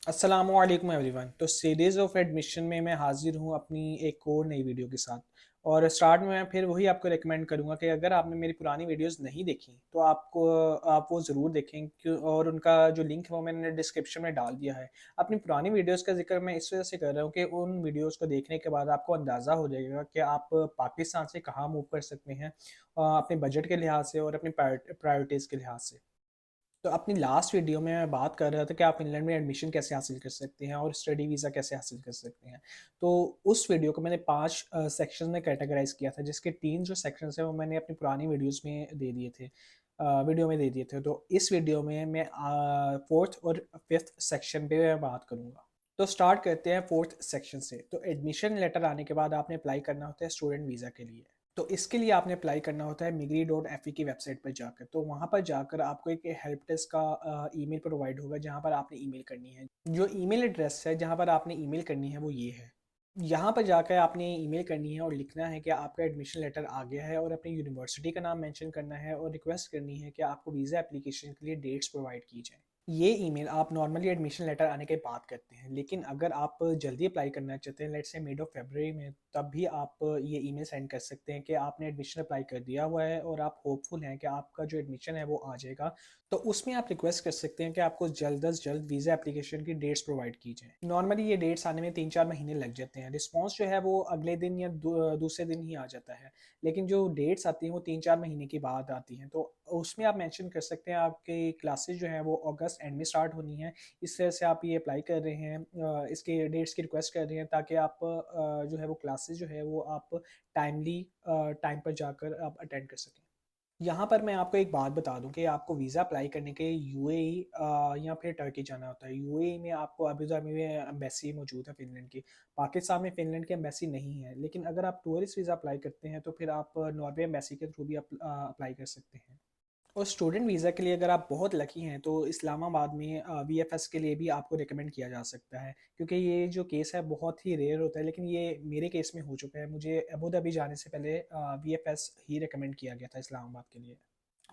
अस्सलामुअलैकुम एवरीवन। तो series of admission में मैं हाज़िर हूँ अपनी एक और नई वीडियो के साथ। और स्टार्ट में मैं फिर वही आपको रिकमेंड करूँगा कि अगर आपने मेरी पुरानी वीडियोस नहीं देखी तो आप वो ज़रूर देखें क्यों, और उनका जो लिंक है वो मैंने डिस्क्रिप्शन में डाल दिया है। अपनी पुरानी वीडियोस का ज़िक्र मैं इस वजह से कर रहा हूँ कि उन वीडियोस को देखने के बाद आपको अंदाज़ा हो जाएगा कि आप पाकिस्तान से कहाँ मूव कर सकते हैं, अपने बजट के लिहाज से और अपनी प्रायोरिटीज़ के लिहाज से। तो अपनी लास्ट वीडियो में मैं बात कर रहा था कि आप फिनलैंड में एडमिशन कैसे हासिल कर सकते हैं और स्टडी वीज़ा कैसे हासिल कर सकते हैं। तो उस वीडियो को मैंने 5 सेक्शंस में कैटेगराइज़ किया था, जिसके 3 जो सेक्शंस हैं वो मैंने अपनी पुरानी वीडियोज़ में दे दिए थे, वीडियो में दे दिए थे। तो इस वीडियो में मैं 4th और 5th सेक्शन पे मैं बात करूँगा। तो स्टार्ट करते हैं 4th सेक्शन से। तो एडमिशन लेटर आने के बाद आपने अप्लाई करना होता है स्टूडेंट वीज़ा के लिए। तो इसके लिए आपने अप्लाई करना होता है migri.fe की वेबसाइट पर जाकर। तो वहाँ पर जाकर आपको एक हेल्प डेस्क का ईमेल प्रोवाइड होगा, जहाँ पर आपने ईमेल करनी है। जो ईमेल एड्रेस है जहाँ पर आपने ईमेल करनी है वो ये है। यहाँ पर जाकर आपने ईमेल करनी है और लिखना है कि आपका एडमिशन लेटर आ गया है, और अपनी यूनिवर्सिटी का नाम मेंशन करना है और रिक्वेस्ट करनी है कि आपको वीज़ा एप्लीकेशन के लिए डेट्स प्रोवाइड की जाए। ये ईमेल आप नॉर्मली एडमिशन लेटर आने के बाद करते हैं, लेकिन अगर आप जल्दी अप्लाई करना चाहते हैं, let's say mid of February में, तब भी आप ये ईमेल सेंड कर सकते हैं कि आपने एडमिशन अप्लाई कर दिया हुआ है और आप होपफुल हैं कि आपका जो एडमिशन है वो आ जाएगा। तो उसमें आप रिक्वेस्ट कर सकते हैं कि आपको जल्द अज जल्द वीज़ा एप्लीकेशन की डेट्स प्रोवाइड की जाएँ। नॉर्मली ये डेट्स आने में 3-4 महीने लग जाते हैं। रिस्पॉन्स जो है वो अगले दिन या दूसरे दिन ही आ जाता है। लेकिन जो डेट्स आती हैं वो 3-4 महीने के बाद आती हैं। तो उसमें आप मेंशन कर सकते हैं आपकी क्लासेस जो हैं वो अगस्त एंड में स्टार्ट होनी है। इस तरह से आप ये अप्लाई कर रहे हैं, इसके डेट्स की रिक्वेस्ट कर रहे हैं, ताकि आप जो है वो क्लासेस जो है वो आप टाइम पर जाकर आप अटेंड कर सकें। यहाँ पर मैं आपको एक बात बता दूँ कि आपको वीज़ा अप्लाई करने के यूएई या फिर टर्की जाना होता है। यूएई में आपको अबू धाबी में एम्बेसी मौजूद है फ़िनलैंड की। पाकिस्तान में फ़िनलैंड की एम्बेसी नहीं है, लेकिन अगर आप टूरिस्ट वीज़ा अप्लाई करते हैं तो फिर आप नॉर्वे एम्बेसी के थ्रू भी अप्लाई कर सकते हैं। और स्टूडेंट वीज़ा के लिए अगर आप बहुत लकी हैं तो इस्लामाबाद में वीएफएस के लिए भी आपको रिकमेंड किया जा सकता है, क्योंकि ये जो केस है बहुत ही रेयर होता है, लेकिन ये मेरे केस में हो चुका है। मुझे अबू धाबी जाने से पहले वीएफएस ही रिकमेंड किया गया था इस्लामाबाद के लिए।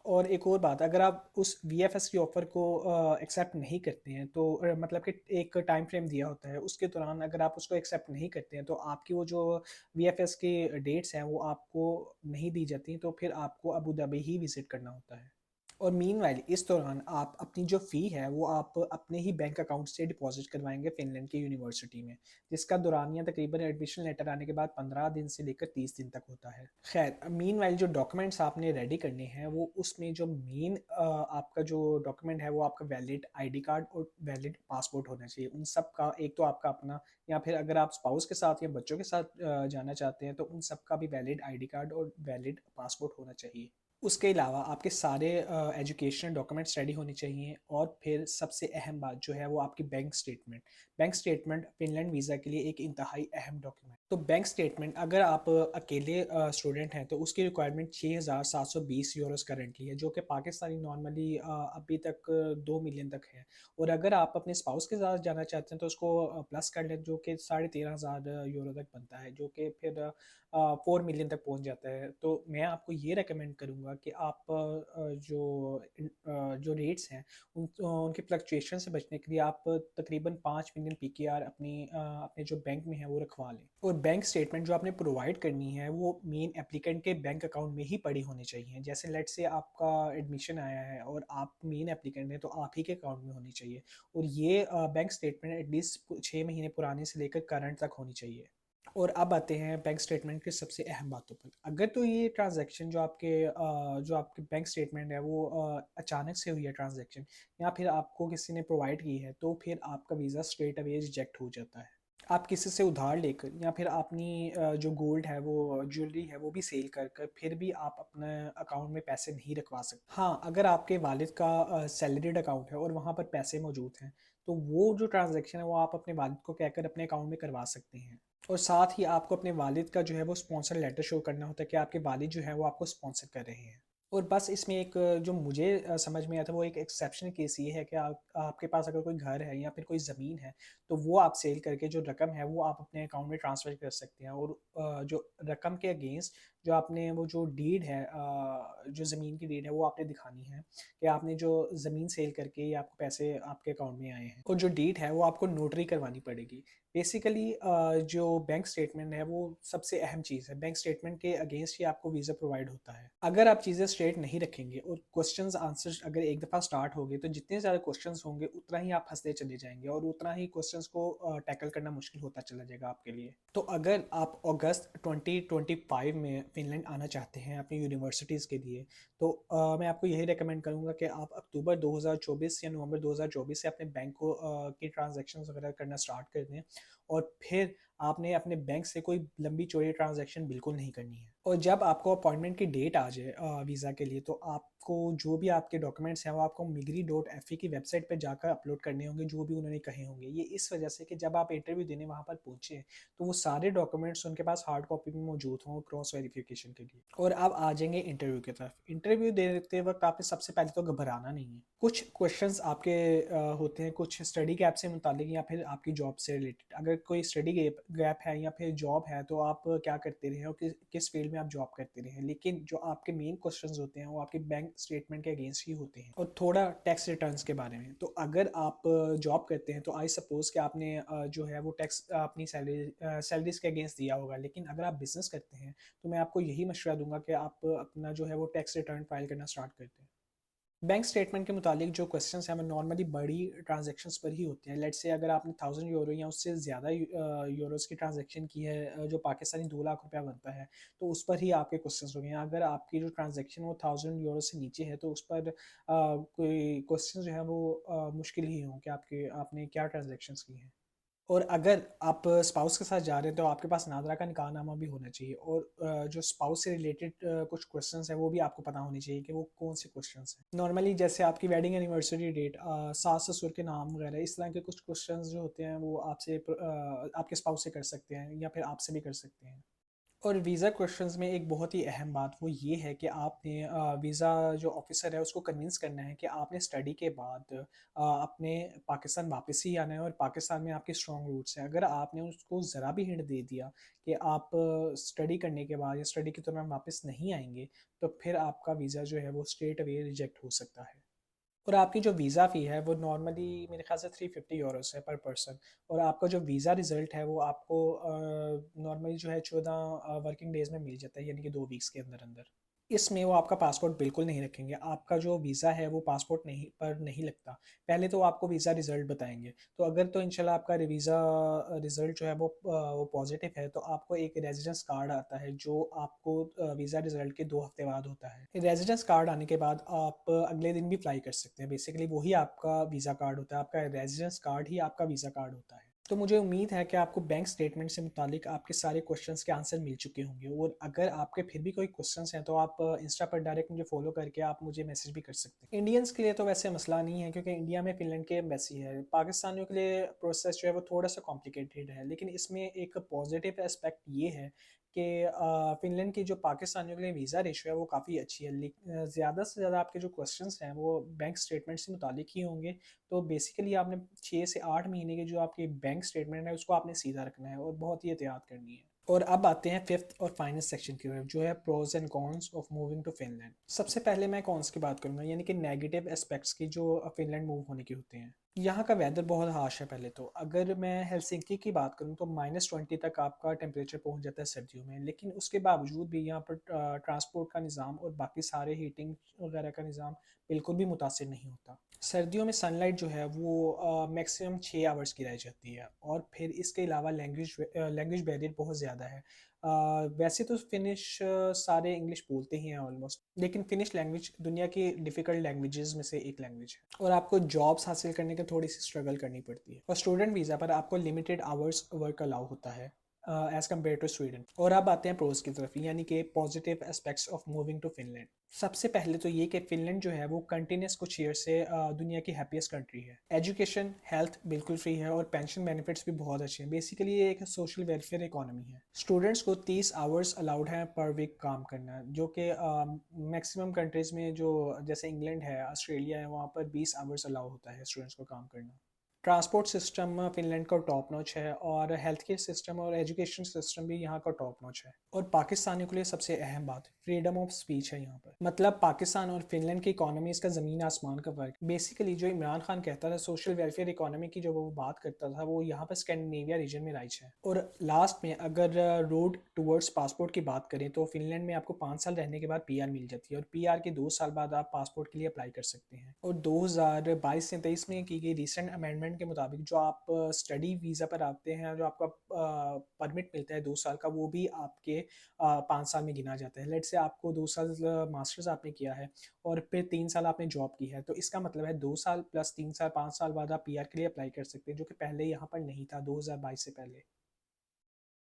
और एक और बात, अगर आप उस वीएफएस की ऑफ़र को एक्सेप्ट नहीं करते हैं तो मतलब कि एक टाइम फ्रेम दिया होता है, उसके दौरान अगर आप उसको एक्सेप्ट नहीं करते हैं तो आपकी वो जो वीएफएस की डेट्स हैं वो आपको नहीं दी जाती, तो फिर आपको अबू धाबी ही विज़िट करना होता है। और मीनवाइल इस दौरान आप अपनी जो फ़ी है वो आप अपने ही बैंक अकाउंट से डिपॉज़िट करवाएँगे फ़िनलैंड की यूनिवर्सिटी में, जिसका दौरानिया तकरीबन एडमिशन लेटर आने के बाद 15 दिन से लेकर 30 दिन तक होता है। ख़ैर, मीनवाइल जो डॉक्यूमेंट्स आपने रेडी करने हैं वो उसमें जो आपका जो डॉक्यूमेंट है वो आपका वैलिड आईडी कार्ड और वैलिड पासपोर्ट होना चाहिए। उन सब का एक तो आपका अपना, या फिर अगर आप स्पाउस के साथ या बच्चों के साथ जाना चाहते हैं तो उन सब का भी वैलिड आईडी कार्ड और वैलिड पासपोर्ट होना चाहिए। उसके अलावा आपके सारे एजुकेशनल डॉक्यूमेंट्स रेडी होने चाहिए, और फिर सबसे अहम बात जो है वो आपकी bank statement. Bank statement Finland visa के लिए एक इंतहाई अहम डॉक्यूमेंट। तो बैंक स्टेटमेंट अगर आप अकेले स्टूडेंट हैं तो उसकी रिक्वायरमेंट 6,720 यूरोज़ करंटली है, जो कि पाकिस्तानी नॉर्मली अभी तक 2 मिलियन तक है। और अगर आप अपने स्पाउस के साथ जाना चाहते हैं तो उसको प्लस कर लें, जो कि 13,500 यूरो तक बनता है, जो कि फिर 4 मिलियन तक पहुंच जाता है। तो मैं आपको ये रेकमेंड करूँगा कि आप जो रेट्स हैं उनके फ्लक्चुएशन से बचने के लिए आप तकरीबन 5 मिलियन पीकेआर अपने जो बैंक में है वो रखवा लें। और बैंक स्टेटमेंट जो आपने प्रोवाइड करनी है वो मेन एप्लीकेंट के बैंक अकाउंट में ही पड़ी होनी चाहिए। जैसे लेट्स से आपका एडमिशन आया है और आप मेन एप्लीकेंट हैं तो आप ही के अकाउंट में होनी चाहिए। और ये बैंक स्टेटमेंट एटलीस्ट 6 महीने पुराने से लेकर करंट तक होनी चाहिए। और अब आते हैं बैंक स्टेटमेंट की सबसे अहम बातों पर। अगर तो ये ट्रांजैक्शन जो आपके बैंक स्टेटमेंट है वो अचानक से हुई है ट्रांजैक्शन, या फिर आपको किसी ने प्रोवाइड की है, तो फिर आपका वीज़ा स्ट्रेट अवे रिजेक्ट हो जाता है। आप किसी से उधार लेकर या फिर अपनी जो गोल्ड है वो ज्वेलरी है वो भी सेल कर कर फिर भी आप अपने अकाउंट में पैसे नहीं रखवा सकते। हाँ, अगर आपके वालिद का सैलरीड अकाउंट है और वहाँ पर पैसे मौजूद हैं, तो वो जो ट्रांजैक्शन है वो आप अपने वालिद को कहकर अपने अकाउंट में करवा सकते हैं। और साथ ही आपको अपने वालिद का जो है वो स्पॉन्सर लेटर शो करना होता है कि आपके वालिद जो है वो आपको स्पॉन्सर कर रहे हैं। और बस इसमें एक जो मुझे समझ में आया था वो एक एक्सेप्शनल केस ये है कि आपके पास अगर कोई घर है या फिर कोई ज़मीन है, तो वो आप सेल करके जो रकम है वो आप अपने अकाउंट में ट्रांसफ़र कर सकते हैं, और जो रकम के अगेंस्ट जो आपने वो जो डीड है जो ज़मीन की डीड है वो आपने दिखानी है कि आपने जो ज़मीन सेल करके ये आपको पैसे आपके अकाउंट में आए हैं, और जो डीड है वो आपको नोटरी करवानी पड़ेगी। बेसिकली जो बैंक स्टेटमेंट है वो सबसे अहम चीज़ है। बैंक स्टेटमेंट के अगेंस्ट ही आपको वीज़ा प्रोवाइड होता है। अगर आप चीज़ें स्ट्रेट नहीं रखेंगे और क्वेश्चंस आंसर्स अगर एक दफ़ा स्टार्ट हो गए तो जितने ज़्यादा क्वेश्चंस होंगे उतना ही आप फंसते चले जाएंगे और उतना ही क्वेश्चंस को टैकल करना मुश्किल होता चला जाएगा आपके लिए। तो अगर आप अगस्त 2025 में फिनलैंड आना चाहते हैं अपनी यूनिवर्सिटीज़ के लिए, तो मैं आपको यही रिकमेंड करूँगा कि आप अक्टूबर 2024 या नवंबर 2024 से अपने बैंक को की ट्रांजैक्शंस वगैरह करना स्टार्ट कर दें, और फिर आपने अपने बैंक से कोई लंबी चौड़ी ट्रांजैक्शन बिल्कुल नहीं करनी है। और जब आपको अपॉइंटमेंट की डेट आ जाए वीज़ा के लिए, तो आपको जो भी आपके डॉक्यूमेंट्स हैं वो आपको मिग्री.fe की वेबसाइट पे जाकर अपलोड करने होंगे, जो भी उन्होंने कहे होंगे। ये इस वजह से कि जब आप इंटरव्यू देने वहाँ पर पहुँचे तो वो सारे डॉक्यूमेंट्स उनके पास हार्ड कॉपी में मौजूद हों क्रॉस वेरिफिकेशन के लिए। और अब आ जाएंगे इंटरव्यू की तरफ। इंटरव्यू देते वक्त आपने सबसे पहले तो घबराना नहीं है। कुछ क्वेश्चंस आपके होते हैं कुछ स्टडी गैप से मुतालिक या फिर आपकी जॉब से रिलेटेड। अगर कोई स्टडी गैप है या फिर जॉब है तो आप क्या करते रहे हो, किस फील्ड में आप जॉब करते रहे हैं। लेकिन जो आपके मेन क्वेश्चंस होते हैं वो आपके बैंक स्टेटमेंट के अगेंस्ट ही होते हैं, और थोड़ा टैक्स रिटर्न्स के बारे में। तो अगर आप जॉब करते हैं तो आई सपोज कि आपने जो है वो टैक्स अपनी सैलरीज के अगेंस्ट दिया होगा। लेकिन अगर आप बिजनेस करते हैं तो मैं आपको यही मशवरा दूंगा कि आप अपना जो है वो टैक्स रिटर्न फाइल करना स्टार्ट करते हैं। बैंक स्टेटमेंट के मुतालिक जो क्वेश्चंस हैं वो नॉर्मली बड़ी ट्रांजैक्शंस पर ही होते हैं। लेट्स से अगर आपने 1000 यूरो या उससे ज़्यादा यूरोस की ट्रांजैक्शन की है, जो पाकिस्तानी 2 लाख रुपया बनता है, तो उस पर ही आपके क्वेश्चंस होंगे। अगर आपकी जो ट्रांजैक्शन वो 1000 यूरो से नीचे है तो उस पर कोई क्वेश्चन जो है वो मुश्किल ही हों कि आपने क्या ट्रांजेक्शन्स की हैं। और अगर आप स्पाउस के साथ जा रहे हैं तो आपके पास नादरा का निकाहनामा भी होना चाहिए, और जो स्पाउस से रिलेटेड कुछ क्वेश्चंस हैं वो भी आपको पता होनी चाहिए कि वो कौन से क्वेश्चंस हैं। नॉर्मली जैसे आपकी वेडिंग एनिवर्सरी डेट, सास ससुर के नाम वगैरह, इस तरह के कुछ क्वेश्चंस जो होते हैं वो आपसे आपके स्पाउस से कर सकते हैं या फिर आपसे भी कर सकते हैं। और वीज़ा क्वेश्चंस में एक बहुत ही अहम बात वो ये है कि आपने वीज़ा जो ऑफिसर है उसको कन्विंस करना है कि आपने स्टडी के बाद अपने पाकिस्तान वापस ही आना है, और पाकिस्तान में आपके स्ट्रॉन्ग रूट्स हैं। अगर आपने उसको ज़रा भी हिंट दे दिया कि आप स्टडी करने के बाद या स्टडी के दौरान वापस नहीं आएंगे, तो फिर आपका वीज़ा जो है वो स्ट्रेट अवे रिजेक्ट हो सकता है। और आपकी जो वीज़ा फ़ी है वो नॉर्मली मेरे ख्याल से 350 यूरोस है पर पर्सन। और आपका जो वीज़ा रिज़ल्ट है वो आपको नॉर्मली जो है 14 वर्किंग डेज़ में मिल जाता है, यानी कि 2 वीक्स के अंदर अंदर। इसमें वो आपका पासपोर्ट बिल्कुल नहीं रखेंगे। आपका जो वीज़ा है वो पासपोर्ट नहीं लगता। पहले तो वो आपको वीज़ा रिज़ल्ट बताएंगे। तो अगर तो इंशाल्लाह आपका वीज़ा रिज़ल्ट जो है वो पॉजिटिव है तो आपको एक रेजिडेंस कार्ड आता है जो आपको वीज़ा रिज़ल्ट के 2 हफ्ते बाद होता है। रेजिडेंस कार्ड आने के बाद आप अगले दिन भी अप्लाई कर सकते हैं। बेसिकली वही आपका वीज़ा कार्ड होता है। आपका रेजिडेंस कार्ड ही आपका वीज़ा कार्ड होता है। तो मुझे उम्मीद है कि आपको बैंक स्टेटमेंट से मुतालिक आपके सारे क्वेश्चंस के आंसर मिल चुके होंगे। और अगर आपके फिर भी कोई क्वेश्चंस हैं तो आप इंस्टा पर डायरेक्ट मुझे फॉलो करके आप मुझे मैसेज भी कर सकते हैं। इंडियंस के लिए तो वैसे मसला नहीं है क्योंकि इंडिया में फिनलैंड के एम्बेसी है। पाकिस्तानियों के लिए प्रोसेस जो है वो थोड़ा सा कॉम्प्लिकेटेड है, लेकिन इसमें एक पॉजिटिव एस्पेक्ट ये है कि फिनलैंड की जो पाकिस्तानियों के लिए वीज़ा रेशो है वो काफ़ी अच्छी है। ज़्यादा से ज़्यादा आपके जो क्वेश्चंस हैं वो बैंक स्टेटमेंट से मुतालिक ही होंगे। तो बेसिकली आपने 6 से 8 महीने के जो आपके बैंक स्टेटमेंट है उसको आपने सीधा रखना है और बहुत ही एहतियात करनी है। और अब आते हैं फिफ्थ और फाइनल सेक्शन की तरफ, जो है pros and cons of moving to Finland. सबसे पहले मैं कॉन्स की बात करूंगा, यानी कि नेगेटिव एस्पेक्ट्स की जो फिनलैंड मूव होने के होते हैं। यहाँ का वेदर बहुत हार्श है। पहले तो अगर मैं हेलसिंकी की बात करूँ तो -20 तक आपका टेम्परेचर पहुँच जाता है सर्दियों में, लेकिन उसके बावजूद भी यहाँ पर ट्रांसपोर्ट का निज़ाम और बाकी सारे हीटिंग वगैरह का निज़ाम बिल्कुल भी मुतासिर नहीं होता। सर्दियों में सनलाइट जो है वो मैक्सिमम 6 आवर्स की रह जाती है, और फिर इसके अलावा लैंग्वेज बैरियर बहुत ज़्यादा है। वैसे तो फिनिश सारे इंग्लिश बोलते ही हैं ऑलमोस्ट, लेकिन फिनिश लैंग्वेज दुनिया की डिफ़िकल्ट लैंग्वेजेस में से एक लैंग्वेज है, और आपको जॉब्स हासिल करने के थोड़ी सी स्ट्रगल करनी पड़ती है। और स्टूडेंट वीज़ा पर आपको लिमिटेड आवर्स वर्क अलाउ होता है एज़ कम्पेयर टू स्वीडन। और अब आते हैं प्रोज की तरफ, यानी कि positive aspects of moving to Finland. सबसे पहले तो ये कि फिनलैंड जो है वो कंटिन्यूस कुछ ईयर से दुनिया की हैप्पीस्ट कंट्री है। एजुकेशन हेल्थ बिल्कुल फ्री है और पेंशन बेनिफिट्स भी बहुत अच्छे हैं। बेसिकली ये एक सोशल वेलफेयर इकोनॉमी है। स्टूडेंट्स को 30 आवर्स अलाउड है पर वीक काम करना, जो कि मैक्सिमम कंट्रीज़ में जो जैसे इंग्लैंड है, ऑस्ट्रेलिया है, वहाँ पर 20 आवर्स अलाउ होता है स्टूडेंट्स को काम करना। ट्रांसपोर्ट सिस्टम फिनलैंड का टॉप नॉच है और हेल्थ केयर सिस्टम और एजुकेशन सिस्टम भी यहाँ का टॉप नॉच है। और पाकिस्तानियों के लिए सबसे अहम बात फ्रीडम ऑफ स्पीच है यहाँ पर। मतलब पाकिस्तान और फिनलैंड की इकोनॉमीज का ज़मीन आसमान का फ़र्क। बेसिकली जो इमरान खान कहता था सोशल वेलफेयर इकोनॉमी की, जो वो बात करता था, वो यहाँ पर स्कैंडिनेविया रीजन में राइज है। और लास्ट में अगर रोड टूवर्ड्स पासपोर्ट की बात करें तो फिनलैंड में आपको 5 साल रहने के बाद PR मिल जाती है और PR के 2 साल बाद आप पासपोर्ट के लिए अप्लाई कर सकते हैं। और 2022 से 23 में की गई रिसेंट अमेंडमेंट के मुताबिक जो आप स्टडी वीज़ा पर आते हैं, जो आपका परमिट मिलता है 2 साल का, वो भी आपके 5 साल में गिना जाता है। लेट से आपको 2 साल मास्टर्स आपने किया है और फिर 3 साल आपने जॉब की है, तो इसका मतलब है 2 साल प्लस 3 साल, 5 साल बाद आप PR के लिए अप्लाई कर सकते हैं, जो कि पहले यहाँ पर नहीं था 2022 से पहले।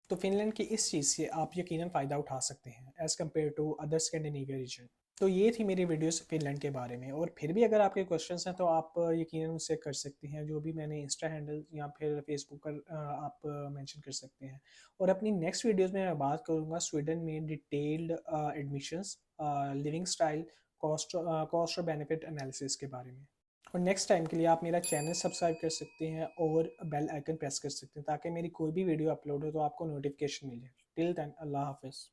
तो फिनलैंड की इस चीज़ से आप यकीनन फ़ायदा उठा सकते हैं as compare to other Scandinavia region. तो ये थी मेरी वीडियोस फिनलैंड के बारे में। और फिर भी अगर आपके क्वेश्चंस हैं तो आप यकीनन मुझसे कर सकते हैं, जो भी मैंने इंस्टा हैंडल या फिर फेसबुक पर आप मेंशन कर सकते हैं। और अपनी नेक्स्ट वीडियोस में मैं बात करूँगा स्वीडन में detailed admissions, living style, cost और बेनिफिट एनालिसिस के बारे में। और नेक्स्ट टाइम के लिए आप मेरा चैनल सब्सक्राइब कर सकते हैं और बेल आइकन प्रेस कर सकते हैं, ताकि मेरी कोई भी वीडियो अपलोड हो तो आपको नोटिफिकेशन मिल जाए। टिल देन, अल्लाह हाफिज़।